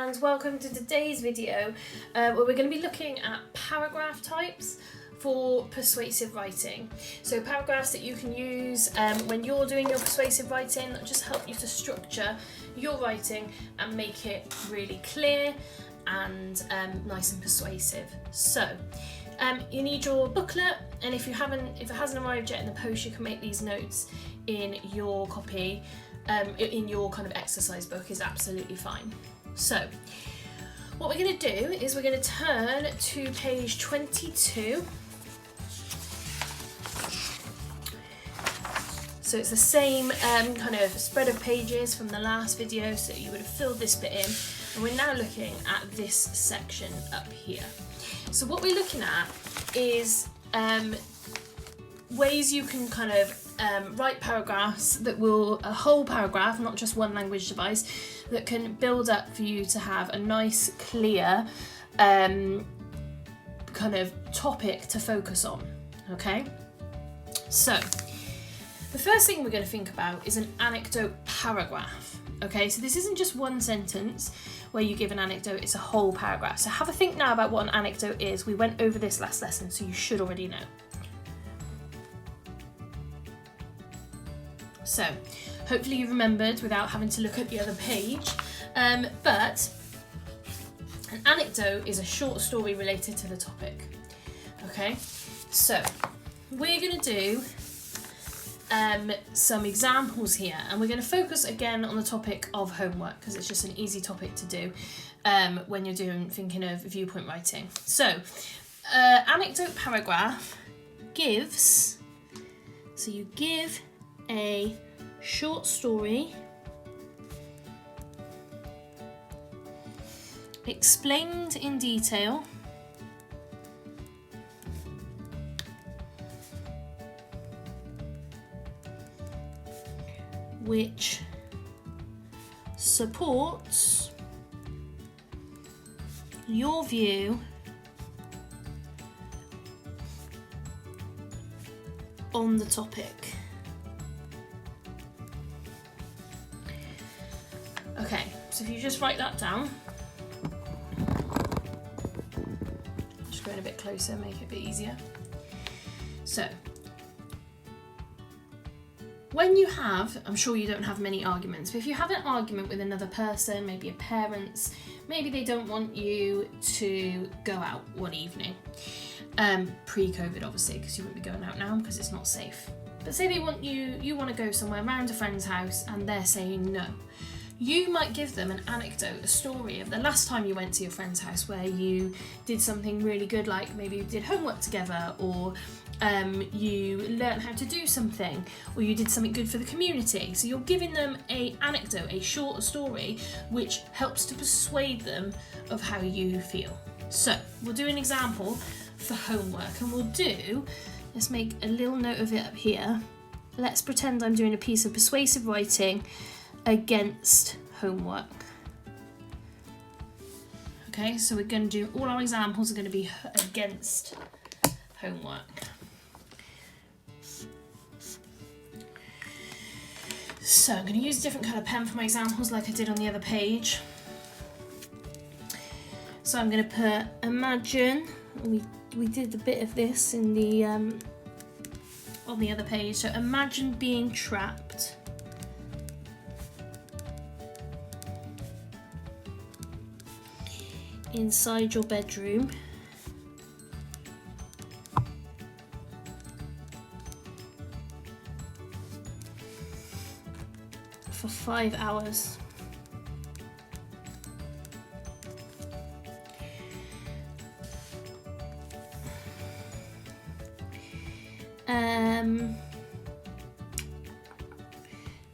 and welcome to today's video where we're going to be looking at paragraph types for persuasive writing. So paragraphs that you can use when you're doing your persuasive writing that just help you to structure your writing and make it really clear and nice and persuasive. So you need your booklet, and if it hasn't arrived yet in the post, you can make these notes in your copy, in your kind of exercise book is absolutely fine. So what we're going to do is we're going to turn to page 22. So it's the same kind of spread of pages from the last video, so you would have filled this bit in, and we're now looking at this section up here. So what we're looking at is ways you can kind of write paragraphs that will, a whole paragraph, not just one language device, that can build up for you to have a nice, clear kind of topic to focus on, okay? So the first thing we're going to think about is an anecdote paragraph, okay? So this isn't just one sentence where you give an anecdote, it's a whole paragraph. So have a think now about what an anecdote is. We went over this last lesson, so you should already know. So hopefully you remembered without having to look at the other page, but an anecdote is a short story related to the topic, okay? So we're going to do some examples here, and we're going to focus again on the topic of homework because it's just an easy topic to do when you're thinking of viewpoint writing. So anecdote paragraph gives, so you give a short story explained in detail which supports your view on the topic. Okay, so if you just write that down, just going a bit closer, make it a bit easier. So when you have, I'm sure you don't have many arguments, but if you have an argument with another person, maybe a parent, maybe they don't want you to go out one evening, pre-COVID obviously, because you wouldn't be going out now because it's not safe. But say they want you want to go somewhere around a friend's house and they're saying no. You might give them an anecdote, a story of the last time you went to your friend's house where you did something really good, like maybe you did homework together, or you learned how to do something, or you did something good for the community. So you're giving them an anecdote, a short story, which helps to persuade them of how you feel. So we'll do an example for homework, and let's make a little note of it up here. Let's pretend I'm doing a piece of persuasive writing against homework. Okay, so we're going to do, all our examples are going to be against homework. So I'm going to use a different colour pen for my examples like I did on the other page. So I'm going to put, imagine, we did a bit of this in the on the other page. So imagine being trapped inside your bedroom for 5 hours.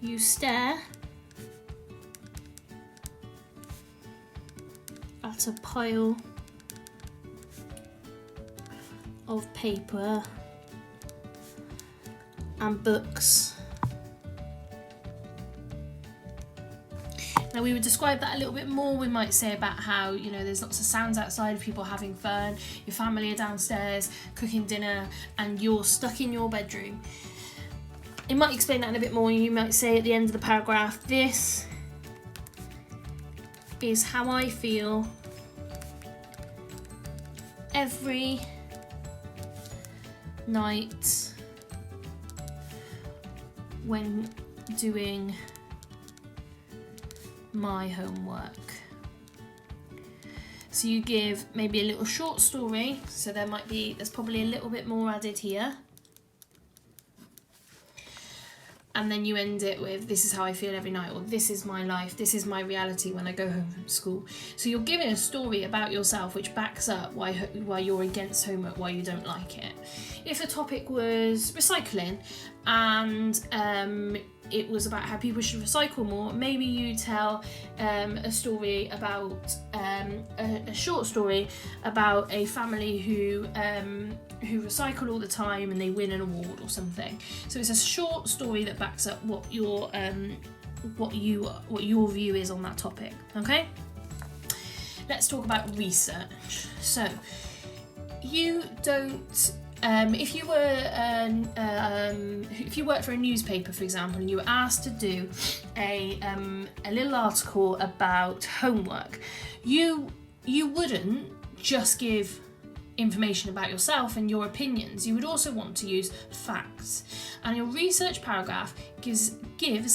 You stare at a pile of paper and books. Now we would describe that a little bit more. We might say about how, you know, there's lots of sounds outside of people having fun, your family are downstairs cooking dinner, and you're stuck in your bedroom. It might explain that in a bit more. You might say at the end of the paragraph, this is how I feel every night when doing my homework. So you give maybe a little short story, so there's probably a little bit more added here. And then you end it with, this is how I feel every night, or this is my life, this is my reality when I go home from school. So you're giving a story about yourself which backs up why you're against homework, why you don't like it. If the topic was recycling and it was about how people should recycle more, maybe you tell a story about, a short story about a family who recycle all the time and they win an award or something. So it's a short story that backs up what your view is on that topic. Okay, let's talk about research. So you don't. If you work for a newspaper, for example, and you were asked to do a little article about homework, you wouldn't just give information about yourself and your opinions. You would also want to use facts, and your research paragraph gives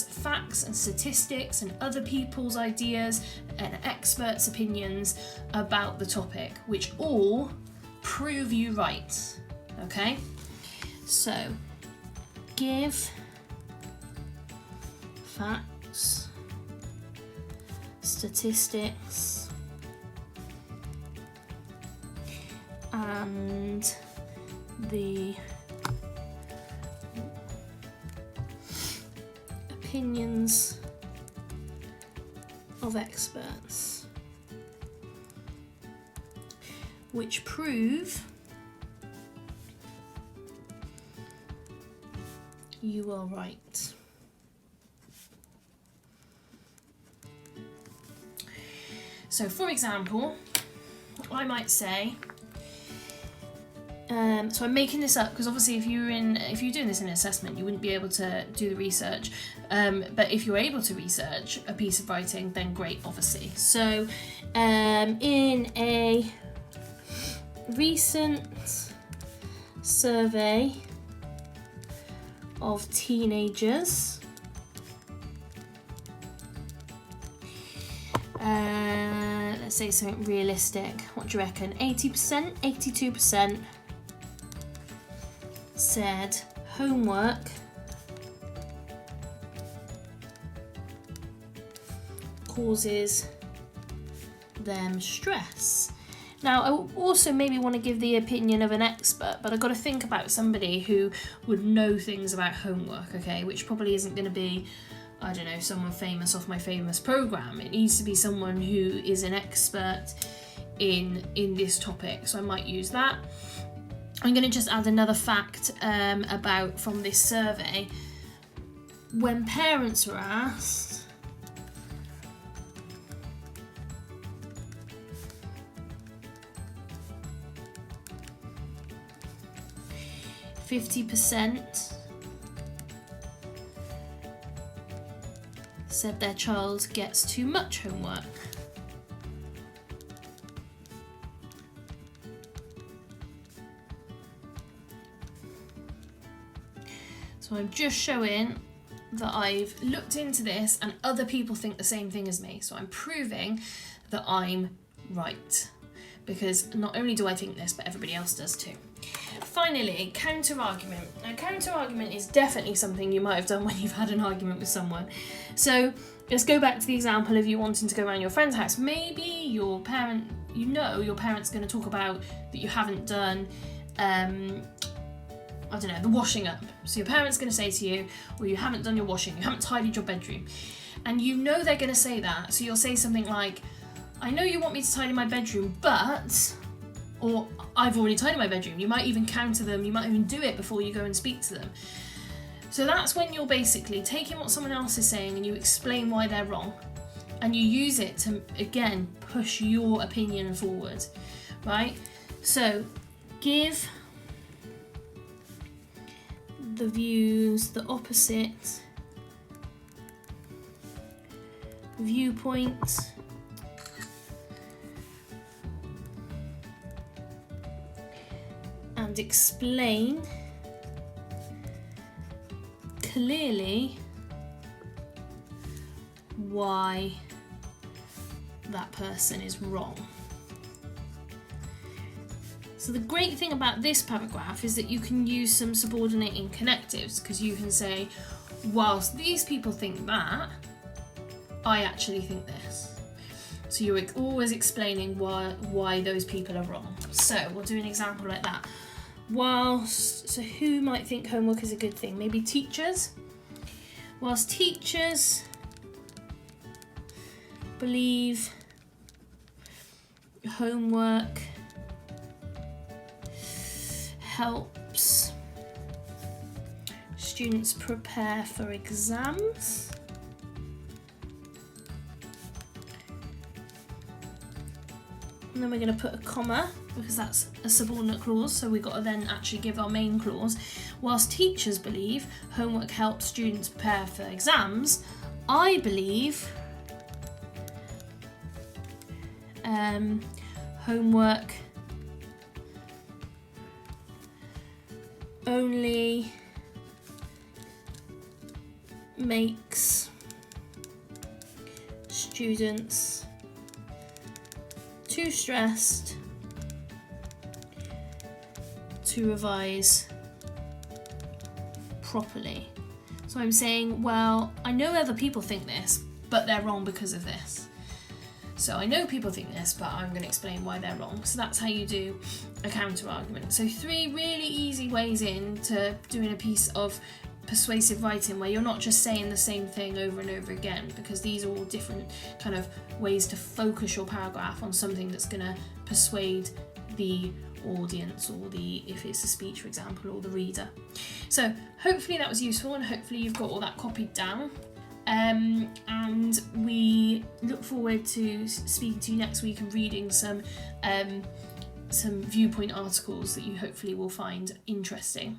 facts and statistics and other people's ideas and experts' opinions about the topic, which all prove you right. Okay, so give facts, statistics, and the opinions of experts, which prove you are right. So, for example, I might say, so I'm making this up because obviously if you're doing this in an assessment, you wouldn't be able to do the research. But if you're able to research a piece of writing, then great, obviously. So, in a recent survey of teenagers, let's say something realistic. What do you reckon? 80%, 82% said homework causes them stress. Now, I also maybe want to give the opinion of an expert, but I've got to think about somebody who would know things about homework, okay, which probably isn't going to be, I don't know, someone famous off my famous programme. It needs to be someone who is an expert in this topic, so I might use that. I'm going to just add another fact from this survey. When parents were asked, %, said their child gets too much homework. So I'm just showing that I've looked into this and other people think the same thing as me. So I'm proving that I'm right, because not only do I think this, but everybody else does too. Finally, counter-argument. Now, counter-argument is definitely something you might have done when you've had an argument with someone. So let's go back to the example of you wanting to go around your friend's house. Maybe your parent's going to talk about that you haven't done, I don't know, the washing up. So your parent's going to say to you, well, you haven't done your washing, you haven't tidied your bedroom. And you know they're going to say that. So you'll say something like, I know you want me to tidy my bedroom, but... or I've already tidied my bedroom. You might even counter them, you might even do it before you go and speak to them. So that's when you're basically taking what someone else is saying and you explain why they're wrong, and you use it to, again, push your opinion forward, right? So give the views, the opposite viewpoint and explain clearly why that person is wrong. So the great thing about this paragraph is that you can use some subordinating connectives, because you can say, whilst these people think that, I actually think this. So you're always explaining why those people are wrong. So we'll do an example like that. So who might think homework is a good thing? Maybe teachers. Whilst teachers believe homework helps students prepare for exams, and then we're going to put a comma because that's a subordinate clause, so we've got to then actually give our main clause. Whilst teachers believe homework helps students prepare for exams, I believe homework only makes students too stressed to revise properly. So I'm saying, well, I know other people think this, but they're wrong because of this. So I know people think this, but I'm going to explain why they're wrong. So that's how you do a counter argument. So 3 really easy ways into doing a piece of persuasive writing where you're not just saying the same thing over and over again, because these are all different kind of ways to focus your paragraph on something that's going to persuade the audience, or if it's a speech, for example, or the reader. So hopefully that was useful, and hopefully you've got all that copied down. And we look forward to speaking to you next week and reading some viewpoint articles that you hopefully will find interesting.